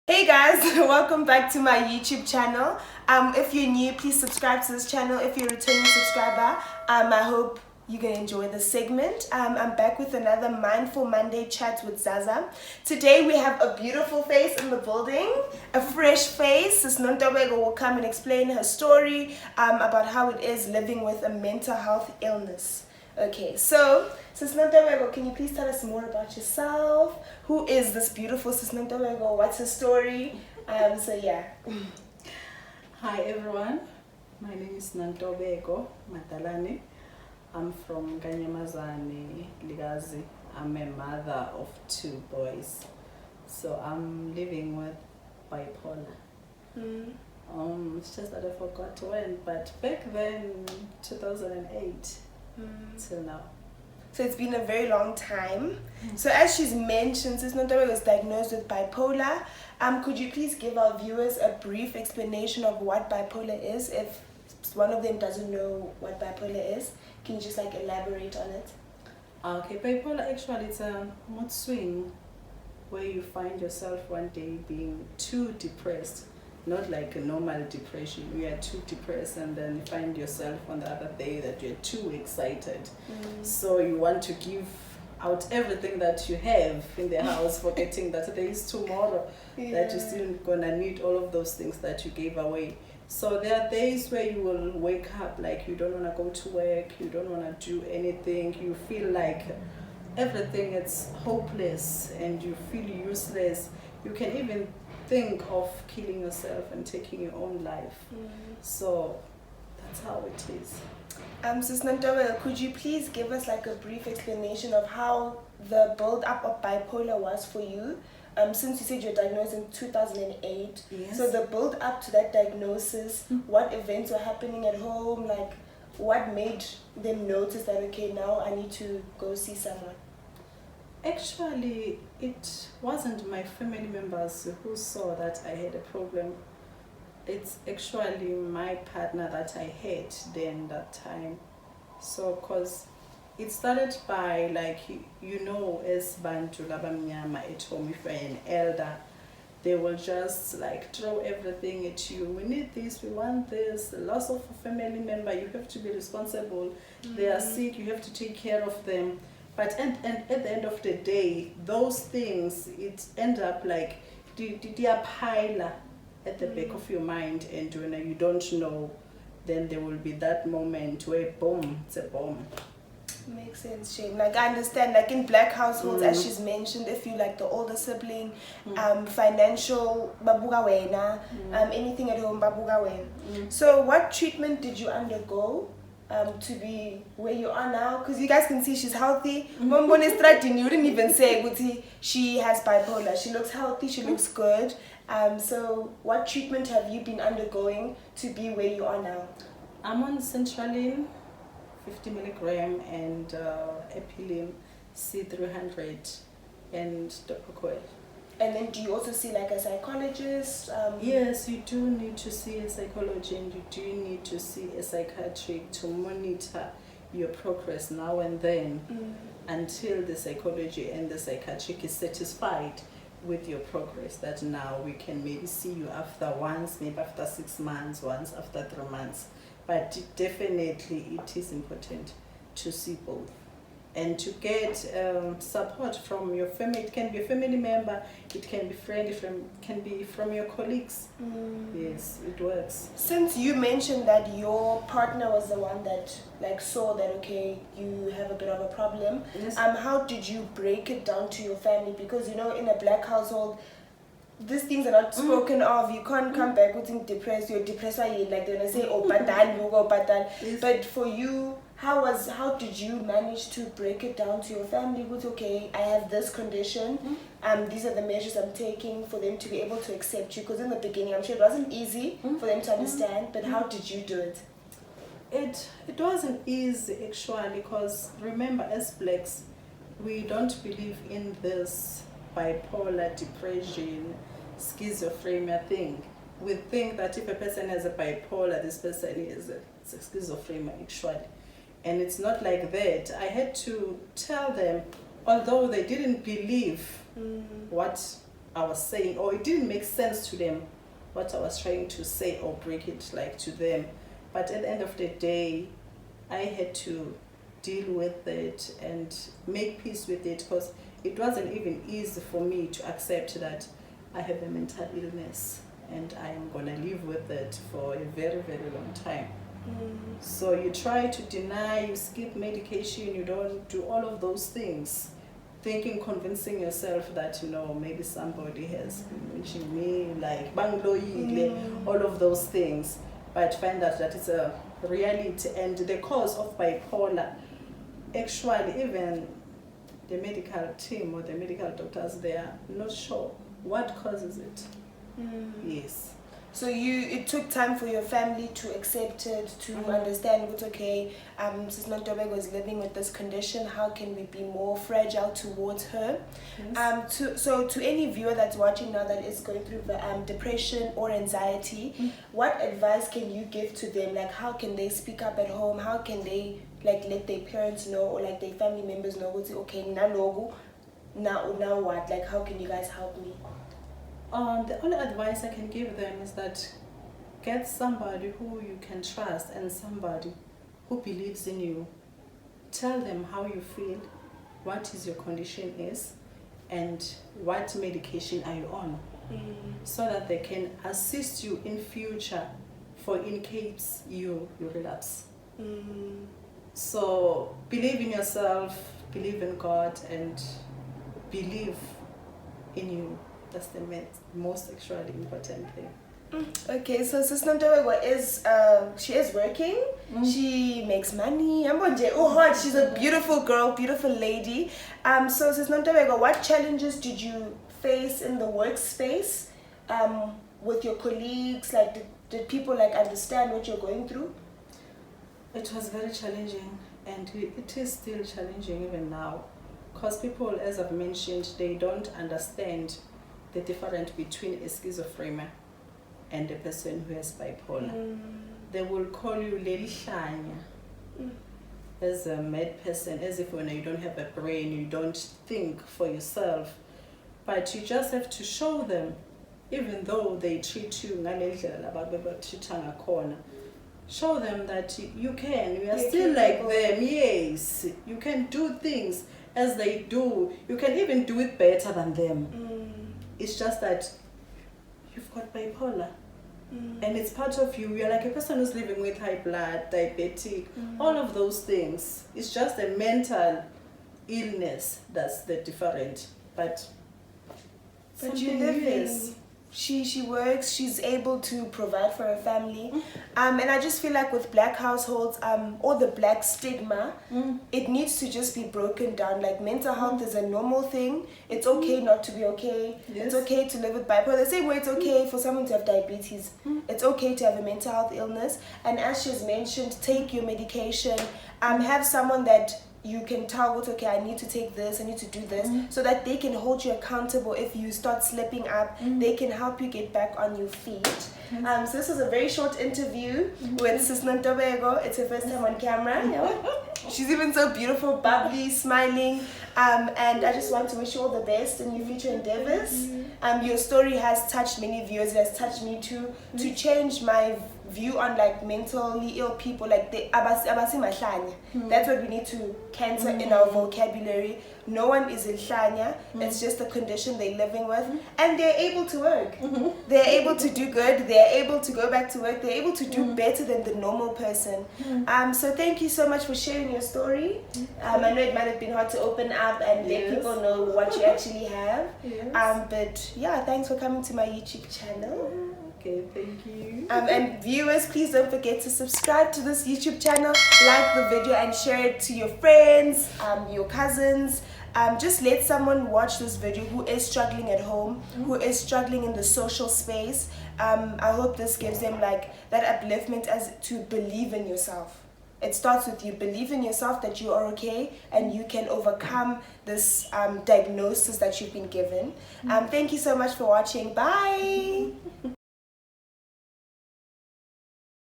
Hey guys, welcome back to my YouTube channel. If you're new, please subscribe to this channel. If you're a returning subscriber, I hope you're gonna enjoy this segment. I'm back with another Mindful Monday chat with Zaza. Today we have a beautiful face in the building, a fresh face. Sis Nontobeko will come and explain her story about how it is living with a mental health illness. Okay, so Sis Nontobeko, can you please tell us more about yourself? Who is this beautiful Sis Nontobeko? What's her story? So yeah. Hi everyone, my name is Nontobeko Matalani. I'm from Kanyamazane, Ligazi. I'm a mother of 2 boys. So I'm living with bipolar. It's just that I forgot when, but back then, 2008 till now. So it's been a very long time. So as she's mentioned, Sis Nontobeko was diagnosed with bipolar. Could you please give our viewers a brief explanation of what bipolar is? If one of them doesn't know what bipolar is, can you just elaborate on it? Okay, bipolar actually it's a mood swing where you find yourself one day being too depressed. Not like a normal depression, you are too depressed and then you find yourself on the other day that you're too excited. So you want to give out everything that you have in the house, forgetting that there is tomorrow, that you're still gonna need all of those things that you gave away. So there are days where you will wake up like you don't wanna go to work, you don't wanna do anything, you feel like everything is hopeless and you feel useless. You can even think of killing yourself and taking your own life. So that's how it is. Sis Nontobeko, could you please give us a brief explanation of how the build-up of bipolar was for you? Since you said you were diagnosed in 2008, so the build-up to that diagnosis, what events were happening at home, what made them notice that, okay, now I need to go see someone? Actually, it wasn't my family members who saw that I had a problem. It's actually my partner that I had then that time. So, cause it started by as bantu labamnyama at home, if you're an elder, they will just throw everything at you. We need this, we want this. The loss of a family member, you have to be responsible. They are sick, you have to take care of them. But and at the end of the day, those things, it end up they are pile at the back of your mind, and when you don't know, then there will be that moment where boom, it's a bomb. Makes sense, Shane. I understand, in black households, as she's mentioned, if you the older sibling, financial babuga wena, anything at home babuga wena. So what treatment did you undergo to be where you are now? Because you guys can see she's healthy. You didn't even say Guti, she has bipolar. She looks healthy, she looks good. So what treatment have you been undergoing to be where you are now? I'm on Centralin, 50 milligram, and Epilim C300 and Dopocoil. And then do you also see a psychologist? Yes, you do need to see a psychologist, and you do need to see a psychiatrist to monitor your progress now and then until the psychology and the psychiatrist is satisfied with your progress, that now we can maybe see you after maybe after 6 months, once after 3 months. But definitely it is important to see both and to get support from your family. It can be a family member, it can be friend, can be from your colleagues. Yes, it works. Since you mentioned that your partner was the one that saw that, okay, you have a bit of a problem, how did you break it down to your family? Because in a black household, these things are not spoken of. You can't come back with depressed. You're depressed. They're gonna say, "Oh, patal, you go patal." But for you, how did you manage to break it down to your family? With, okay, I have this condition. These are the measures I'm taking for them to be able to accept you. Because in the beginning, I'm sure it wasn't easy for them to understand. But how did you do it? It wasn't easy actually, because remember, as blacks, we don't believe in this bipolar, depression, schizophrenia thing. We think that if a person has a bipolar, this person is a schizophrenia actually. And it's not like that. I had to tell them, although they didn't believe what I was saying, or it didn't make sense to them what I was trying to say or break it like to them. But at the end of the day, I had to deal with it and make peace with it, because it wasn't even easy for me to accept that I have a mental illness and I am gonna live with it for a very, very long time. So you try to deny, you skip medication, you don't do all of those things, thinking, convincing yourself that, you know, maybe somebody has been watching me, like bangloile, all of those things. But find out that it's a reality, and the cause of bipolar, actually even the medical team or the medical doctors, they are not sure what causes it. Yes. So it took time for your family to accept it, to understand what's okay. Since Nontobeko is living with this condition, how can we be more fragile towards her? Yes. So to any viewer that's watching now that is going through depression or anxiety, what advice can you give to them? Like, how can they speak up at home? How can they like let their parents know, or like their family members know what's okay now what? Like, how can you guys help me? The only advice I can give them is that get somebody who you can trust and somebody who believes in you. Tell them how you feel, what is your condition is, and what medication are you on, so that they can assist you in future for in case you relapse. So believe in yourself, believe in God, and believe in you. That's the most actually important thing. Okay, so Sis Nontobeko is she is working. She makes money. She's a beautiful girl, beautiful lady. So Sis Nontobeko, what challenges did you face in the workspace with your colleagues? Like, did people like understand what you're going through? It was very challenging, and it is still challenging even now, because people, as I've mentioned, they don't understand the difference between a schizophrenia and a person who has bipolar. They will call you Leli Shanya, as a mad person, as if when you don't have a brain, you don't think for yourself. But you just have to show them, even though they treat you, show them that you are still like them. Yes, you can do things as they do. You can even do it better than them. It's just that you've got bipolar, and it's part of you. You're like a person who's living with high blood, diabetic, all of those things. It's just a mental illness that's the different. But you're living. She works, she's able to provide for her family. And I just feel like with black households, or the black stigma, it needs to just be broken down. Like, mental health is a normal thing. It's okay not to be okay. Yes. It's okay to live with bipolar. The same way it's okay for someone to have diabetes. It's okay to have a mental health illness. And as she's mentioned, take your medication. Have someone that you can tell what's okay, I need to take this, I need to do this, so that they can hold you accountable if you start slipping up. They can help you get back on your feet. So this was a very short interview with Sis Nontobeko. It's her first time on camera. She's even so beautiful, bubbly, smiling. And I just want to wish you all the best in your future endeavors. Your story has touched many viewers. It has touched me too, to change my view on like mentally ill people. Like abasi mahlanya. That's what we need to cancel in our vocabulary. No one is ihlanya. It's just a condition they're living with, and they're able to work. They're able to do good. They're able to go back to work. They're able to do better than the normal person. So thank you so much for sharing your story. I know it might have been hard to open up and let people know what you actually have. But yeah, thanks for coming to my YouTube channel. Okay, thank you. And viewers, please don't forget to subscribe to this YouTube channel, like the video, and share it to your friends, your cousins. Just let someone watch this video who is struggling at home, who is struggling in the social space. I hope this gives them like that upliftment as to believe in yourself. It starts with you. Believe in yourself that you are okay and you can overcome this diagnosis that you've been given. Thank you so much for watching. Bye.